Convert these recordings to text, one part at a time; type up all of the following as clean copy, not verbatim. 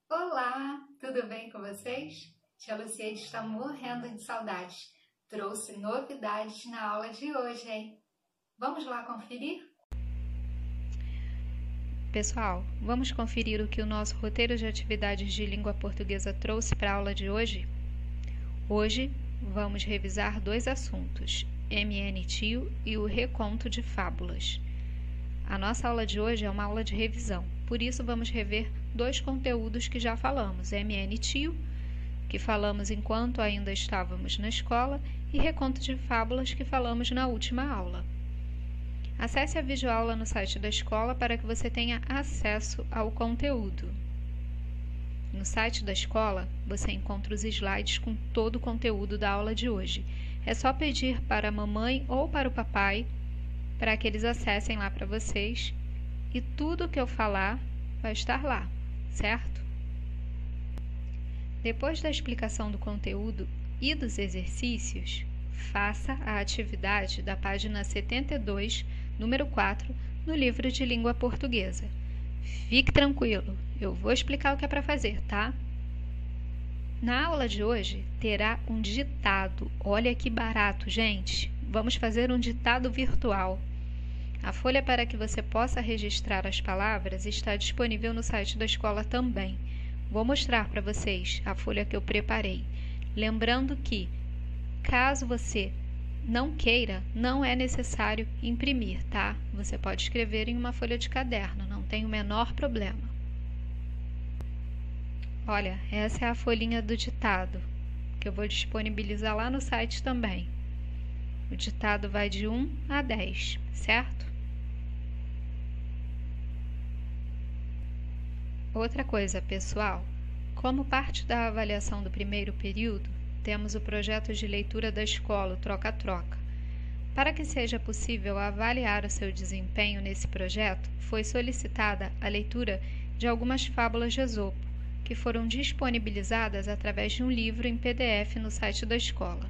Olá, tudo bem com vocês? Tia Luciene está morrendo de saudades. Trouxe novidades na aula de hoje, hein? Vamos lá conferir? Pessoal, vamos conferir o que o nosso roteiro de atividades de língua portuguesa trouxe para a aula de hoje? Hoje vamos revisar dois assuntos, MN-Tio e o reconto de fábulas. A nossa aula de hoje é uma aula de revisão, por isso vamos rever dois conteúdos que já falamos, MN-Tio, que falamos enquanto ainda estávamos na escola, e reconto de fábulas, que falamos na última aula. Acesse a videoaula no site da escola para que você tenha acesso ao conteúdo. No site da escola, você encontra os slides com todo o conteúdo da aula de hoje. É só pedir para a mamãe ou para o papai para que eles acessem lá para vocês e tudo o que eu falar vai estar lá, certo? Depois da explicação do conteúdo e dos exercícios, faça a atividade da página 72, número 4, no livro de língua portuguesa. Fique tranquilo, eu vou explicar o que é para fazer, tá? Na aula de hoje terá um ditado. Olha que barato, gente! Vamos fazer um ditado virtual. A folha para que você possa registrar as palavras está disponível no site da escola também. Vou mostrar para vocês a folha que eu preparei. Lembrando que, caso você não queira, não é necessário imprimir, tá? Você pode escrever em uma folha de caderno, não tem o menor problema. Olha, essa é a folhinha do ditado, que eu vou disponibilizar lá no site também. O ditado vai de 1 a 10, certo? Outra coisa, pessoal, como parte da avaliação do primeiro período, temos o projeto de leitura da escola, o Troca-Troca. Para que seja possível avaliar o seu desempenho nesse projeto, foi solicitada a leitura de algumas fábulas de Esopo, que foram disponibilizadas através de um livro em PDF no site da escola.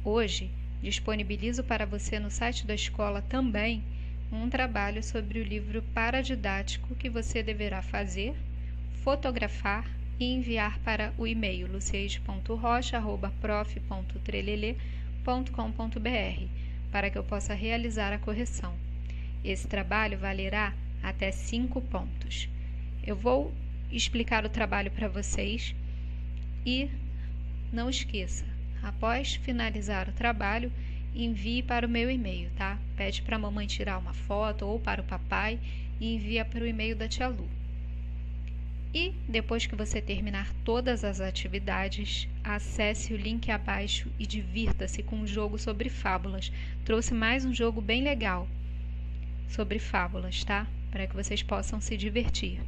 Hoje, disponibilizo para você no site da escola também um trabalho sobre o livro paradidático que você deverá fazer, fotografar e enviar para o e-mail luciede.rocha@prof.trelelê.com.br para que eu possa realizar a correção. Esse trabalho valerá até 5 pontos. Eu vou explicar o trabalho para vocês e não esqueça, após finalizar o trabalho, envie para o meu e-mail, tá? Pede para a mamãe tirar uma foto ou para o papai e envia para o e-mail da tia Lu. E depois que você terminar todas as atividades, acesse o link abaixo e divirta-se com um jogo sobre fábulas. Trouxe mais um jogo bem legal sobre fábulas, tá? Para que vocês possam se divertir.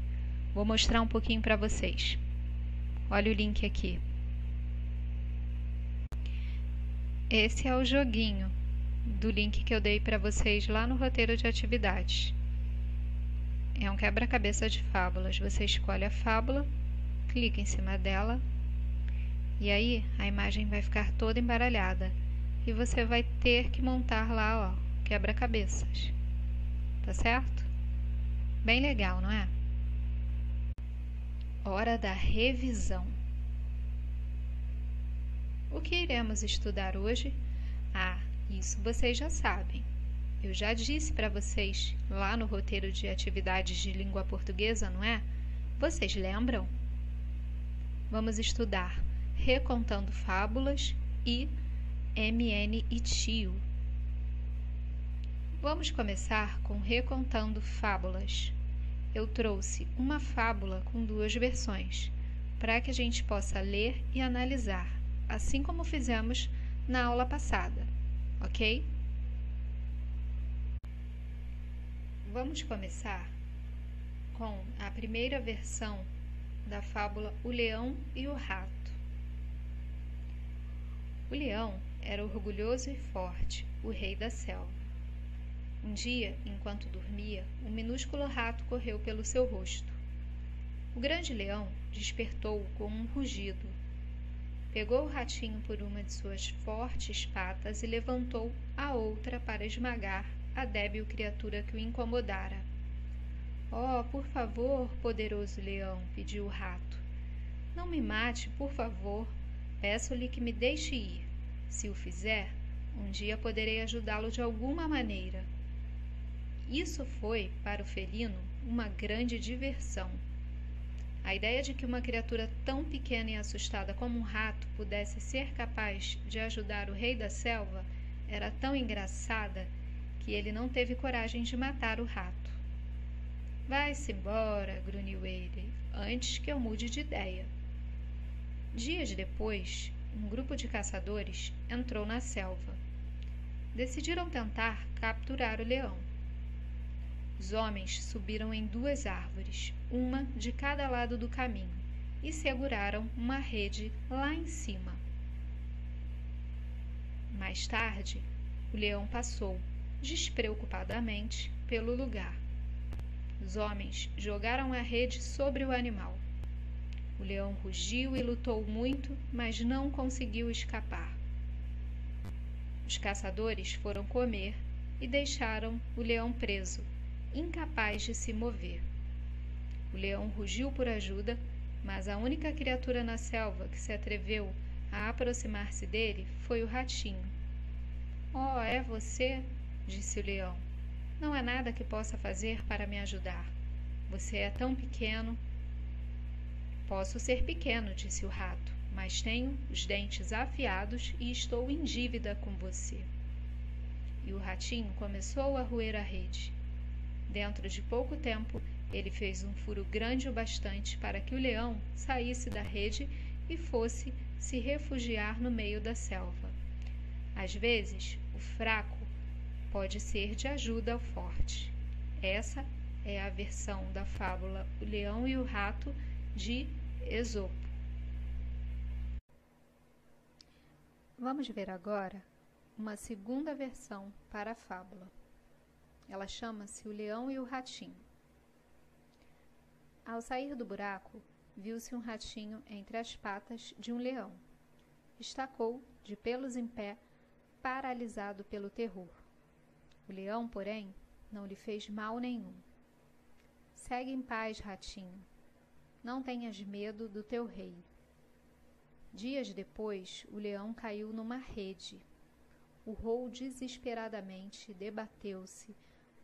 Vou mostrar um pouquinho para vocês. Olha o link aqui. Esse é o joguinho do link que eu dei para vocês lá no roteiro de atividades. É um quebra-cabeça de fábulas. Você escolhe a fábula, clica em cima dela e aí a imagem vai ficar toda embaralhada e você vai ter que montar lá, ó, quebra-cabeças. Tá certo? Bem legal, não é? Hora da revisão. O que iremos estudar hoje? Isso vocês já sabem. Eu já disse para vocês lá no roteiro de atividades de língua portuguesa, não é? Vocês lembram? Vamos estudar recontando fábulas e MN e Tio. Vamos começar com recontando fábulas. Eu trouxe uma fábula com 2 versões, para que a gente possa ler e analisar, assim como fizemos na aula passada, ok? Vamos começar com a primeira versão da fábula O Leão e o Rato. O leão era orgulhoso e forte, o rei da selva. Um dia, enquanto dormia, um minúsculo rato correu pelo seu rosto. O grande leão despertou-o com um rugido. Pegou o ratinho por uma de suas fortes patas e levantou a outra para esmagar a débil criatura que o incomodara. Oh, por favor, poderoso leão, pediu o rato. Não me mate, por favor. Peço-lhe que me deixe ir. Se o fizer, um dia poderei ajudá-lo de alguma maneira. Isso foi, para o felino, uma grande diversão. A ideia de que uma criatura tão pequena e assustada como um rato pudesse ser capaz de ajudar o rei da selva era tão engraçada que ele não teve coragem de matar o rato. Vai-se embora, grunhiu ele, antes que eu mude de ideia. Dias depois, um grupo de caçadores entrou na selva. Decidiram tentar capturar o leão. Os homens subiram em 2 árvores, uma de cada lado do caminho, e seguraram uma rede lá em cima. Mais tarde, o leão passou, despreocupadamente, pelo lugar. Os homens jogaram a rede sobre o animal. O leão rugiu e lutou muito, mas não conseguiu escapar. Os caçadores foram comer e deixaram o leão preso, incapaz de se mover. O leão rugiu por ajuda, mas a única criatura na selva que se atreveu a aproximar-se dele foi o ratinho. Oh, é você? Disse o leão. Não há nada que possa fazer para me ajudar. Você é tão pequeno. Posso ser pequeno, disse o rato, mas tenho os dentes afiados e estou em dívida com você. E o ratinho começou a roer a rede. Dentro de pouco tempo, ele fez um furo grande o bastante para que o leão saísse da rede e fosse se refugiar no meio da selva. Às vezes, o fraco pode ser de ajuda ao forte. Essa é a versão da fábula O Leão e o Rato, de Esopo. Vamos ver agora uma segunda versão para a fábula. Ela chama-se O Leão e o Ratinho. Ao sair do buraco, viu-se um ratinho entre as patas de um leão. Estacou, de pelos em pé, paralisado pelo terror. O leão, porém, não lhe fez mal nenhum. Segue em paz, ratinho. Não tenhas medo do teu rei. Dias depois, o leão caiu numa rede. Urrou desesperadamente, debateu-se,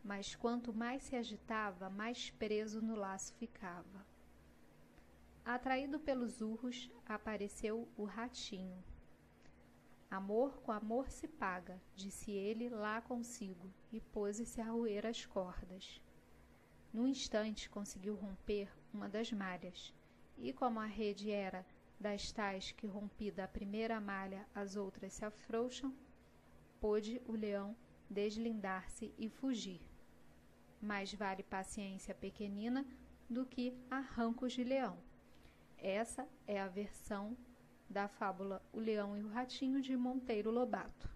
mas quanto mais se agitava, mais preso no laço ficava. Atraído pelos urros, apareceu o ratinho. Amor com amor se paga, disse ele lá consigo, e pôs-se a roer as cordas. Num instante conseguiu romper uma das malhas, e como a rede era das tais que, rompida a primeira malha, as outras se afrouxam, pôde o leão deslindar-se e fugir. Mais vale paciência pequenina do que arrancos de leão. Essa é a versão da fábula O Leão e o Ratinho, de Monteiro Lobato.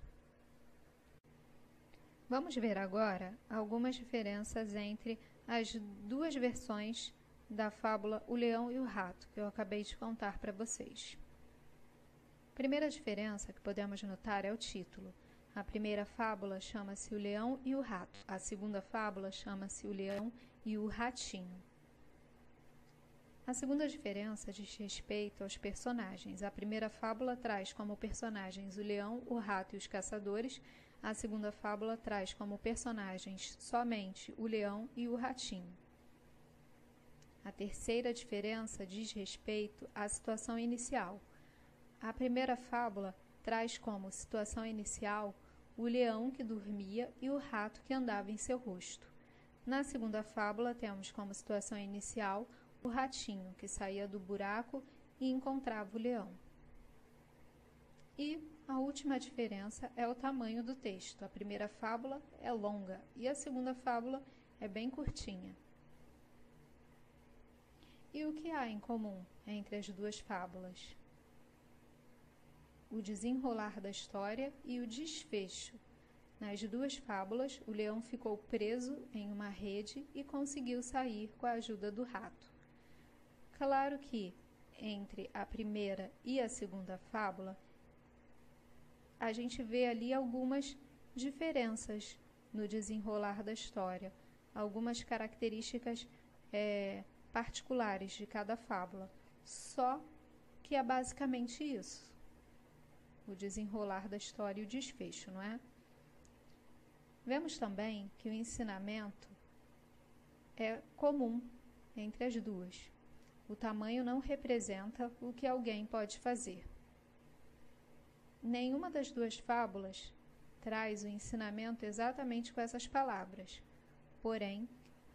Vamos ver agora algumas diferenças entre as duas versões da fábula O Leão e o Rato, que eu acabei de contar para vocês. A primeira diferença que podemos notar é o título. A primeira fábula chama-se O Leão e o Rato. A segunda fábula chama-se O Leão e o Ratinho. A segunda diferença diz respeito aos personagens. A primeira fábula traz como personagens o leão, o rato e os caçadores. A segunda fábula traz como personagens somente o leão e o ratinho. A terceira diferença diz respeito à situação inicial. A primeira fábula traz como situação inicial o leão que dormia e o rato que andava em seu rosto. Na segunda fábula temos como situação inicial o ratinho que saía do buraco e encontrava o leão. E a última diferença é o tamanho do texto. A primeira fábula é longa e a segunda fábula é bem curtinha. E o que há em comum entre as duas fábulas? O desenrolar da história e o desfecho. Nas duas fábulas, o leão ficou preso em uma rede e conseguiu sair com a ajuda do rato. Claro que, entre a primeira e a segunda fábula, a gente vê ali algumas diferenças no desenrolar da história, algumas características particulares de cada fábula, só que é basicamente isso, o desenrolar da história e o desfecho, não é? Vemos também que o ensinamento é comum entre as duas. O tamanho não representa o que alguém pode fazer. Nenhuma das duas fábulas traz o ensinamento exatamente com essas palavras, porém,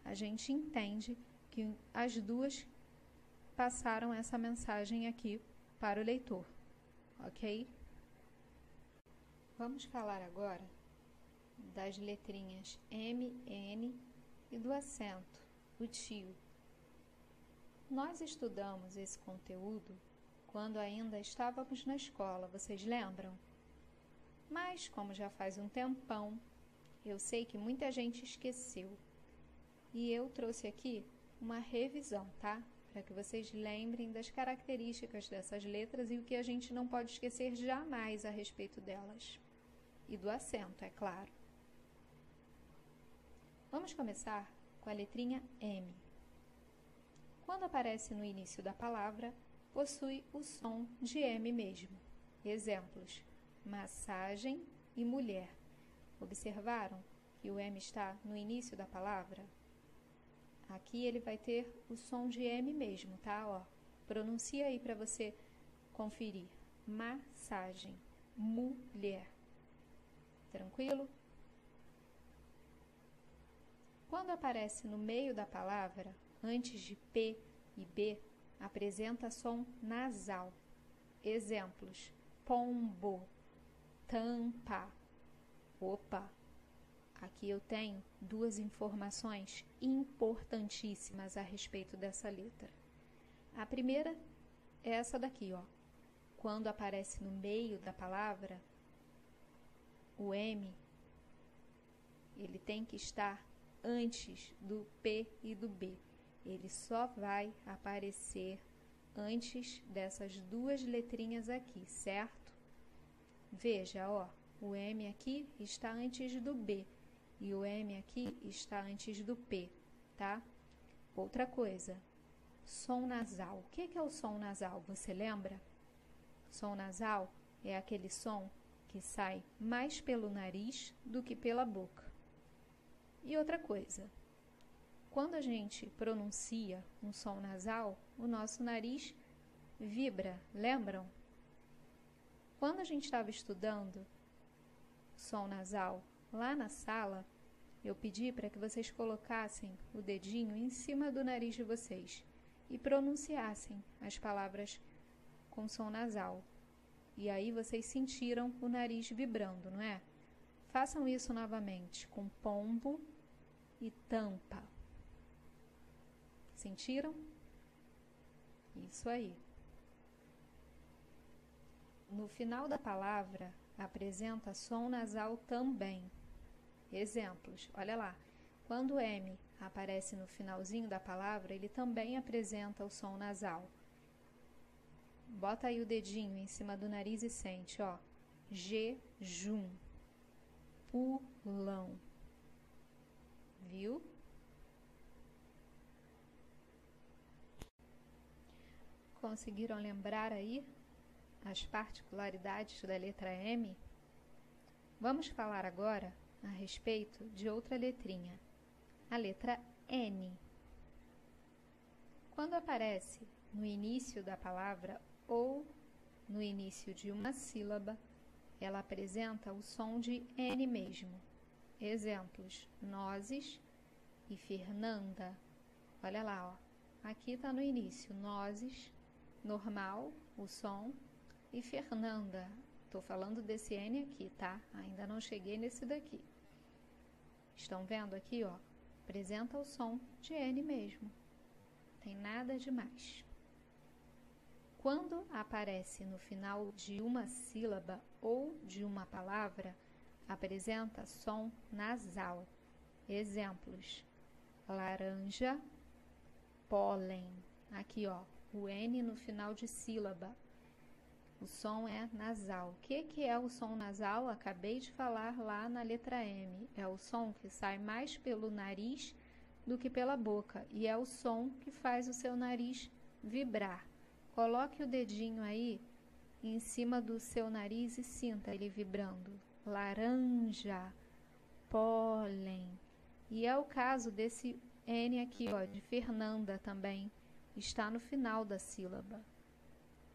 a gente entende que as duas passaram essa mensagem aqui para o leitor, ok? Vamos falar agora das letrinhas M, N e do acento, o tio. Nós estudamos esse conteúdo quando ainda estávamos na escola, vocês lembram? Mas, como já faz um tempão, eu sei que muita gente esqueceu. E eu trouxe aqui uma revisão, tá? Para que vocês lembrem das características dessas letras e o que a gente não pode esquecer jamais a respeito delas. E do acento, é claro. Vamos começar com a letrinha M. Quando aparece no início da palavra, possui o som de M mesmo. Exemplos: massagem e mulher. Observaram que o M está no início da palavra? Aqui ele vai ter o som de M mesmo, tá? Ó, pronuncia aí para você conferir. Massagem, mulher. Tranquilo? Quando aparece no meio da palavra, antes de P e B, apresenta som nasal. Exemplos: pombo, tampa. Opa! Aqui eu tenho duas informações importantíssimas a respeito dessa letra. A primeira é essa daqui, ó. Quando aparece no meio da palavra, o M, ele tem que estar antes do P e do B. Ele só vai aparecer antes dessas duas letrinhas aqui, certo? Veja, ó, o M aqui está antes do B e o M aqui está antes do P, tá? Outra coisa, som nasal. O que é o som nasal? Você lembra? Som nasal é aquele som que sai mais pelo nariz do que pela boca. E outra coisa, quando a gente pronuncia um som nasal, o nosso nariz vibra, lembram? Quando a gente estava estudando som nasal lá na sala, eu pedi para que vocês colocassem o dedinho em cima do nariz de vocês e pronunciassem as palavras com som nasal. E aí vocês sentiram o nariz vibrando, não é? Façam isso novamente com pombo e tampa. Sentiram? Isso aí. No final da palavra, apresenta som nasal também. Exemplos, olha lá. Quando o M aparece no finalzinho da palavra, ele também apresenta o som nasal. Bota aí o dedinho em cima do nariz e sente, ó. Jejum. Pulão. Viu? Conseguiram lembrar aí as particularidades da letra M? Vamos falar agora a respeito de outra letrinha, a letra N. Quando aparece no início da palavra ou no início de uma sílaba, ela apresenta o som de N mesmo. Exemplos: nozes e Fernanda. Olha lá, ó. Aqui está no início, nozes, normal, o som, e Fernanda. Estou falando desse N aqui, tá? Ainda não cheguei nesse daqui. Estão vendo aqui, ó? Apresenta o som de N mesmo. Tem nada demais. Quando aparece no final de uma sílaba ou de uma palavra, apresenta som nasal. Exemplos: laranja, pólen. Aqui, ó, o N no final de sílaba. O som é nasal. O que é o som nasal? Acabei de falar lá na letra M. É o som que sai mais pelo nariz do que pela boca, e é o som que faz o seu nariz vibrar. Coloque o dedinho aí em cima do seu nariz e sinta ele vibrando. Laranja, pólen. E é o caso desse N aqui, ó, de Fernanda também, está no final da sílaba.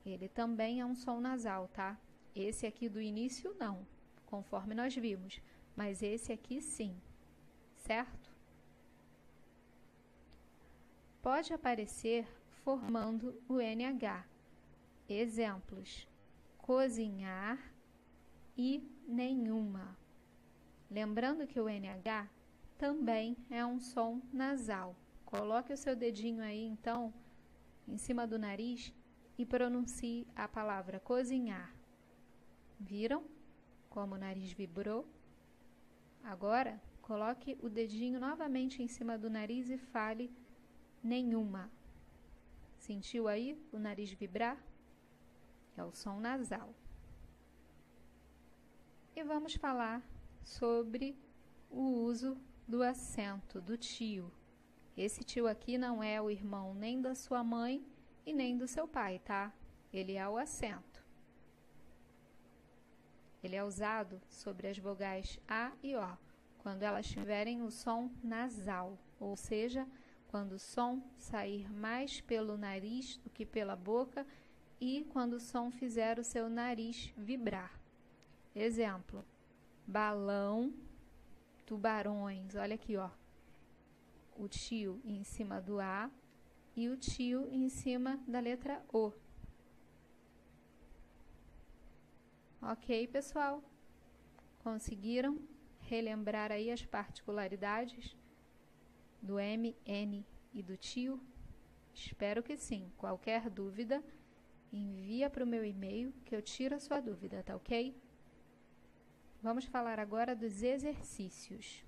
Ele também é um som nasal, tá? Esse aqui do início não, conforme nós vimos, mas esse aqui sim, certo? Pode aparecer formando o NH. Exemplos: cozinhar e nenhuma. Lembrando que o NH também é um som nasal. Coloque o seu dedinho aí, então, em cima do nariz e pronuncie a palavra cozinhar. Viram como o nariz vibrou? Agora, coloque o dedinho novamente em cima do nariz e fale nenhuma. Sentiu aí o nariz vibrar? É o som nasal. E vamos falar sobre o uso do acento, do tio. Esse tio aqui não é o irmão nem da sua mãe e nem do seu pai, tá? Ele é o acento. Ele é usado sobre as vogais A e O, quando elas tiverem o som nasal, ou seja, quando o som sair mais pelo nariz do que pela boca e quando o som fizer o seu nariz vibrar. Exemplo: balão, tubarões. Olha aqui, ó. O tio em cima do A e o tio em cima da letra O. Ok, pessoal? Conseguiram relembrar aí as particularidades do M, N e do tio? Espero que sim. Qualquer dúvida, envia para o meu e-mail que eu tiro a sua dúvida, tá ok? Vamos falar agora dos exercícios.